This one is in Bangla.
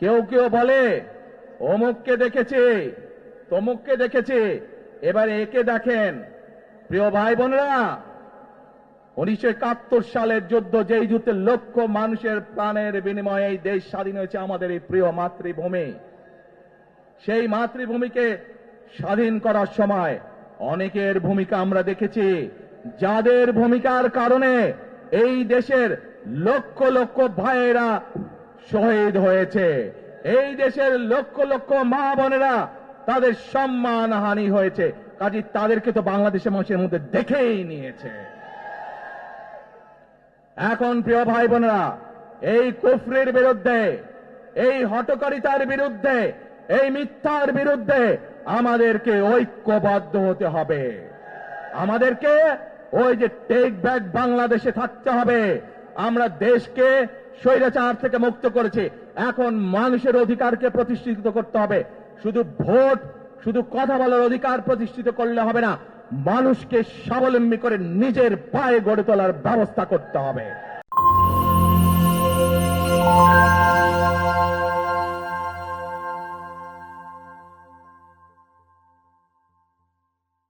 কেউ কেউ বলে অমুককে দেখেছে, তমুককে দেখেছে, এবার একে দেখেন। প্রিয় ভাই বোনেরা, 1971 সালের যুদ্ধ, যেই যুদ্ধে লক্ষ মানুষের প্রাণের বিনিময়ে এই দেশ স্বাধীন হয়েছে, আমাদের এই প্রিয় মাতৃভূমি, সেই মাতৃভূমিকে স্বাধীন করার সময় অনেকের ভূমিকা আমরা দেখেছি, যাদের ভূমিকার কারণে এই দেশের লক্ষ লক্ষ ভাইয়েরা শহীদ হয়েছে, এই দেশের লক্ষ লক্ষ মা বোনেরা তাদের সম্মান হানি হয়েছে। কাজে তাদেরকে তো বাংলাদেশের মানুষের মধ্যে দেখেই নিয়েছে। এখন প্রিয় ভাই বোনেরা, এই কুফরির বিরুদ্ধে, এই হঠকারিতার বিরুদ্ধে, এই মিথ্যার বিরুদ্ধে আমাদেরকে ঐক্যবদ্ধ হতে হবে। আমাদেরকে ওই যে টেক ব্যাক বাংলাদেশে থাকতে হবে। আমরা দেশকে স্বৈরাচার থেকে মুক্ত করেছি, এখন মানুষের অধিকারকে প্রতিষ্ঠিত করতে হবে। শুধু ভোট, শুধু কথা বলার অধিকার প্রতিষ্ঠিত করলে হবে না, মানুষকে স্বাবলম্বী করে নিজের পায়ে গড়ে তোলার ব্যবস্থা করতে হবে।